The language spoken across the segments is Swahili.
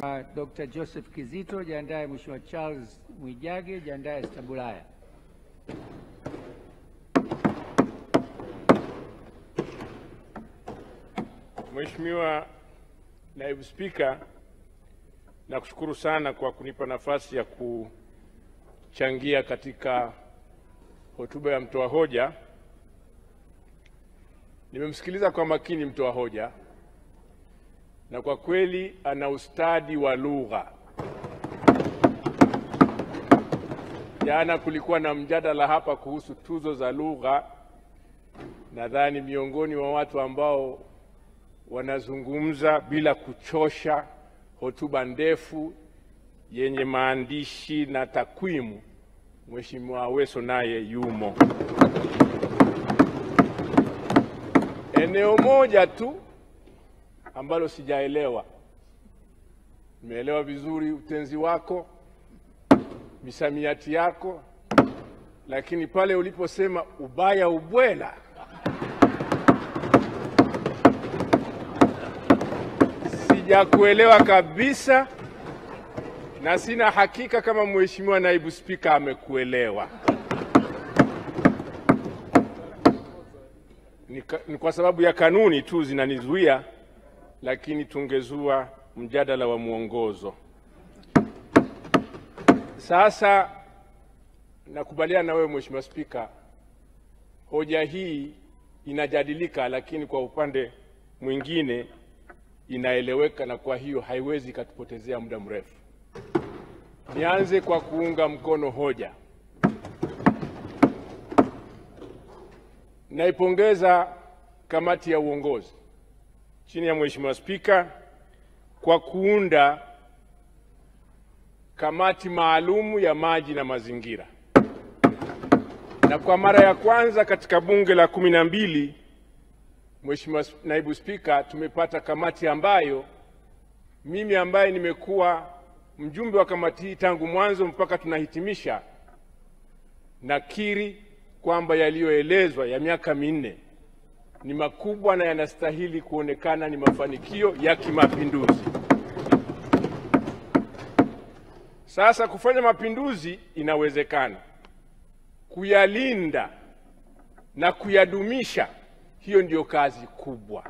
Mheshimiwa Dr. Joseph Kizito, jiandae Mheshimiwa Charles Mwijage, jiandae Stabulaya. Mheshimiwa Naibu Spika, nakushukuru sana kwa kunipa nafasi ya kuchangia katika hotuba ya mtoa hoja. Nimemsikiliza kwa makini mtoa hoja na kwa kweli ana ustadi wa lugha. Jana kulikuwa na mjadala hapa kuhusu tuzo za lugha. Nadhani miongoni mwa watu ambao wanazungumza bila kuchosha, hotuba ndefu yenye maandishi na takwimu, Mheshimiwa Aweso naye yumo. Eneo moja tu ambalo sijaelewa, nimeelewa vizuri utenzi wako, misamiati yako, lakini pale uliposema ubaya ubwela, sijakuelewa kabisa, na sina hakika kama Mheshimiwa Naibu Spika amekuelewa. Ni kwa sababu ya kanuni tu zinanizuia, lakini tungezua mjadala wa mwongozo. Sasa nakubaliana na wewe Mheshimiwa Spika, hoja hii inajadilika, lakini kwa upande mwingine inaeleweka, na kwa hiyo haiwezi katupotezea muda mrefu. Nianze kwa kuunga mkono hoja. Naipongeza kamati ya uongozi chini ya Mheshimiwa Spika kwa kuunda kamati maalumu ya maji na mazingira. Na kwa mara ya kwanza katika bunge la 12, Mheshimiwa Naibu Spika, tumepata kamati ambayo mimi ambaye nimekuwa mjumbe wa kamati hii tangu mwanzo mpaka tunahitimisha, nakiri kwamba yaliyoelezwa ya miaka minne ni makubwa na yanastahili kuonekana ni mafanikio ya kimapinduzi. Sasa kufanya mapinduzi inawezekana. Kuyalinda na kuyadumisha, hiyo ndio kazi kubwa.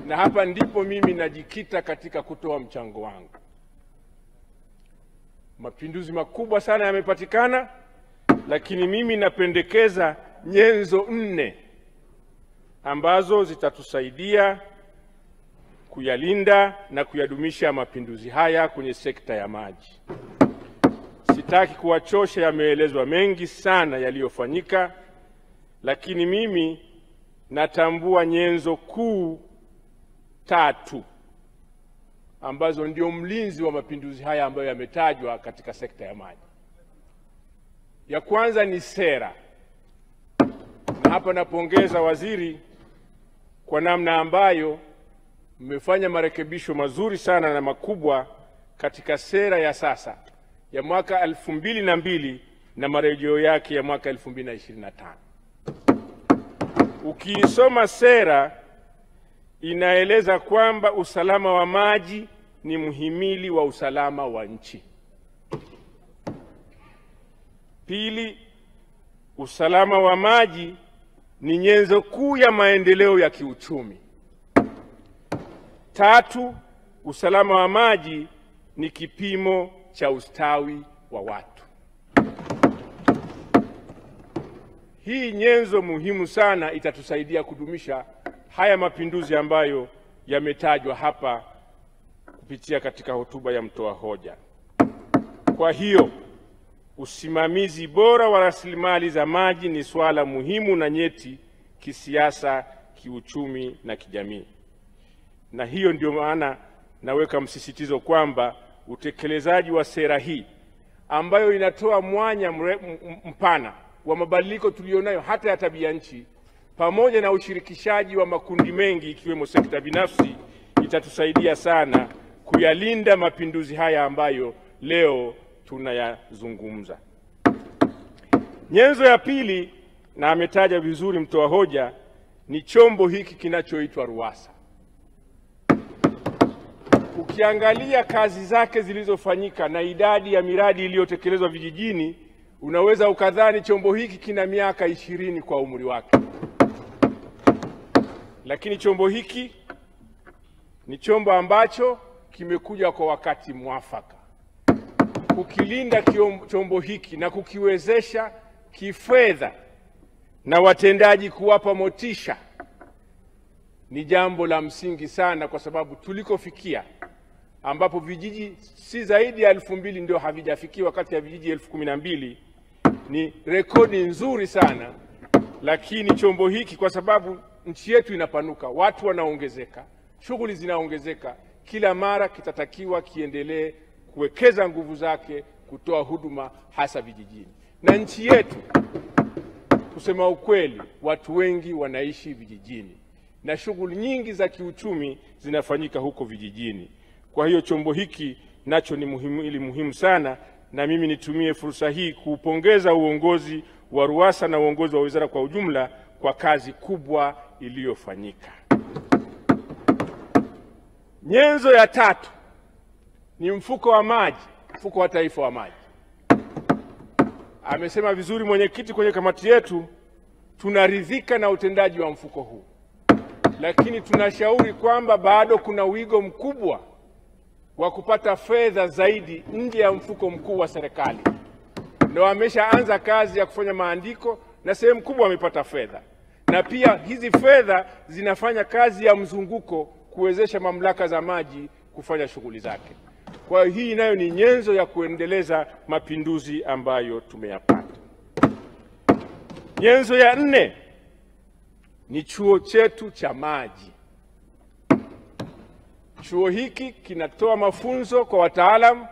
Na hapa ndipo mimi najikita katika kutoa mchango wangu. Mapinduzi makubwa sana yamepatikana, lakini mimi napendekeza nyenzo 4 ambazo zitatusaidia kuyalinda na kuyadumisha mapinduzi haya kwenye sekta ya maji. Sitaki kuwachosha, yameelezwa mengi sana yaliyofanyika, lakini mimi natambua nyenzo kuu 3 ambazo ndio mlinzi wa mapinduzi haya ambayo yametajwa katika sekta ya maji. Ya kwanza ni sera. Na hapa napongeza waziri kwa namna ambayo mmefanya marekebisho mazuri sana na makubwa katika sera ya sasa ya mwaka 2002 na marejeo yake ya mwaka 2025. Ukiisoma sera inaeleza kwamba usalama wa maji ni mhimili wa usalama wa nchi. Pili, usalama wa maji ni nyenzo kuu ya maendeleo ya kiuchumi. 3, usalama wa maji ni kipimo cha ustawi wa watu. Hii nyenzo muhimu sana itatusaidia kudumisha haya mapinduzi ambayo yametajwa hapa kupitia katika hotuba ya mtoa hoja. Kwa hiyo usimamizi bora wa rasilimali za maji ni swala muhimu na nyeti kisiasa, kiuchumi na kijamii. Na hiyo ndio maana naweka msisitizo kwamba utekelezaji wa sera hii ambayo inatoa mwanya mpana wa mabadiliko tulionayo hata ya tabia nchi, pamoja na ushirikishaji wa makundi mengi ikiwemo sekta binafsi, itatusaidia sana kuyalinda mapinduzi haya ambayo leo tunayazungumza. Nyenzo ya pili, na ametaja vizuri mtoa hoja, ni chombo hiki kinachoitwa RUWASA. Ukiangalia kazi zake zilizofanyika na idadi ya miradi iliyotekelezwa vijijini, unaweza ukadhani chombo hiki kina miaka 20 kwa umri wake. Lakini chombo hiki ni chombo ambacho kimekuja kwa wakati mwafaka. Kukilinda chombo hiki na kukiwezesha kifedha na watendaji kuwapa motisha ni jambo la msingi sana, kwa sababu tulikofikia ambapo vijiji si zaidi ya 2000 ndio havijafikiwa kati ya vijiji 1012 ni rekodi nzuri sana. Lakini chombo hiki, kwa sababu nchi yetu inapanuka, watu wanaongezeka, shughuli zinaongezeka, kila mara kitatakiwa kiendelee kuwekeza nguvu zake kutoa huduma hasa vijijini. Na nchi yetu, kusema ukweli, watu wengi wanaishi vijijini na shughuli nyingi za kiuchumi zinafanyika huko vijijini. Kwa hiyo chombo hiki nacho ni muhimu sana, na mimi nitumie fursa hii kuupongeza uongozi wa RUWASA na uongozi wa wizara kwa ujumla kwa kazi kubwa iliyofanyika. Nyenzo ya tatu ni mfuko wa maji, mfuko wa taifa wa maji. Amesema vizuri mwenyekiti kwenye kamati yetu, tunaridhika na utendaji wa mfuko huu, lakini tunashauri kwamba bado kuna wigo mkubwa wa kupata fedha zaidi nje ya mfuko mkuu wa serikali. Ndio ameshaanza kazi ya kufanya maandiko na sehemu kubwa wamepata fedha, na pia hizi fedha zinafanya kazi ya mzunguko kuwezesha mamlaka za maji kufanya shughuli zake. Kwa hiyo hii nayo ni nyenzo ya kuendeleza mapinduzi ambayo tumeyapata. Nyenzo ya 4 ni chuo chetu cha maji. Chuo hiki kinatoa mafunzo kwa wataalamu,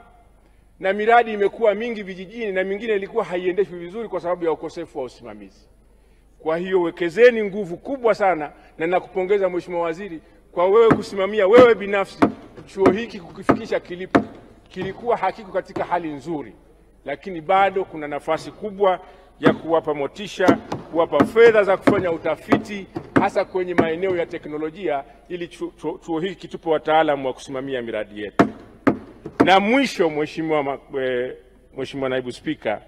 na miradi imekuwa mingi vijijini na mingine ilikuwa haiendeshwi vizuri kwa sababu ya ukosefu wa usimamizi. Kwa hiyo wekezeni nguvu kubwa sana, na nakupongeza Mheshimiwa Waziri kwa wewe kusimamia wewe binafsi chuo hiki kukifikisha kilipo. Kilikuwa hakiko katika hali nzuri, lakini bado kuna nafasi kubwa ya kuwapa motisha, kuwapa fedha za kufanya utafiti hasa kwenye maeneo ya teknolojia, ili chuo hiki kitupe wataalamu wa kusimamia miradi yetu. Na mwisho, Mheshimiwa Naibu Spika,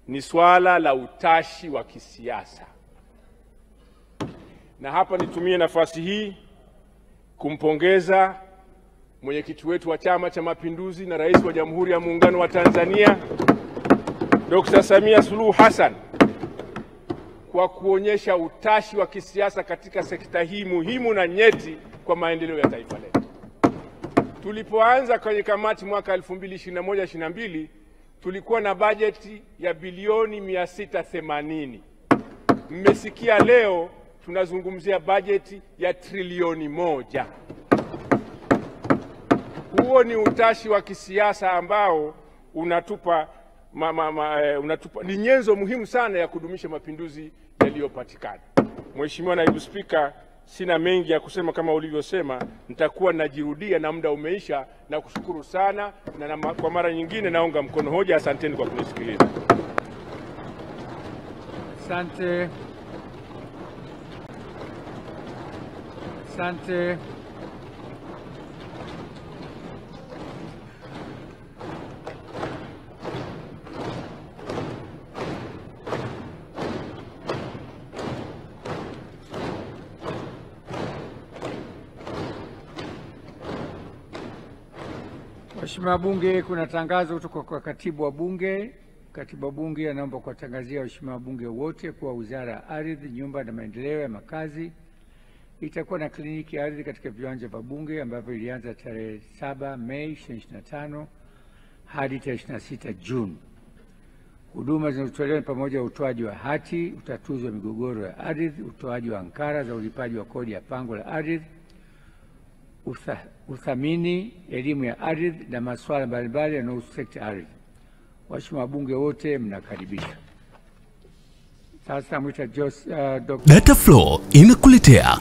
ni swala la utashi wa kisiasa. Na hapa nitumie nafasi hii kumpongeza mwenyekiti wetu wa Chama cha Mapinduzi na Rais wa Jamhuri ya Muungano wa Tanzania Dr. Samia Suluhu Hassan kwa kuonyesha utashi wa kisiasa katika sekta hii muhimu na nyeti kwa maendeleo ya taifa letu. Tulipoanza kwenye kamati mwaka 2021-22 tulikuwa na bajeti ya bilioni 680. Mmesikia leo tunazungumzia bajeti ya trilioni 1. Huo ni utashi wa kisiasa ambao unatupa ni nyenzo muhimu sana ya kudumisha mapinduzi yaliyopatikana. Mheshimiwa Naibu Spika, sina mengi ya kusema, kama ulivyosema nitakuwa najirudia na muda umeisha, na kushukuru sana, na kwa mara nyingine naunga mkono hoja. Asanteni kwa kunisikiliza. Asante. Asante. Mheshimiwa Bunge, kuna tangazo kutoka kwa Katibu wa Bunge. Katibu wa Bunge anaomba kuwatangazia waheshimiwa wabunge wote kuwa Wizara ya Ardhi, Nyumba na Maendeleo ya Makazi itakuwa na kliniki ya ardhi katika viwanja vya Bunge, ambavyo ilianza tarehe 7 Mei 2025 hadi tarehe 26 Juni. Huduma zinazotolewa ni pamoja na utoaji wa hati, utatuzi wa migogoro ya ardhi, utoaji wa ankara za ulipaji wa kodi ya pango la ardhi, uthamini, elimu ya ardhi na masuala mbalimbali yanayohusu sekta ya ardhi. Waheshimiwa wabunge wote mnakaribishwa. Sasa mwita Dataflow inakuletea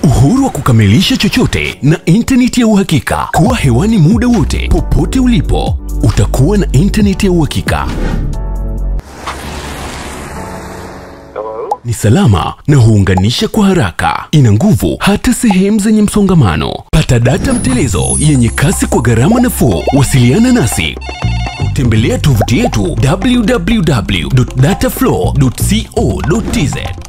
uhuru wa kukamilisha chochote na intaneti ya uhakika. Kuwa hewani muda wote, popote ulipo, utakuwa na intaneti ya uhakika. Ni salama na huunganisha kwa haraka. Ina nguvu hata sehemu zenye msongamano. Pata Pata data mtelezo yenye kasi kwa gharama nafuu. Wasiliana nasi. Tembelea tovuti yetu www.dataflow.co.tz.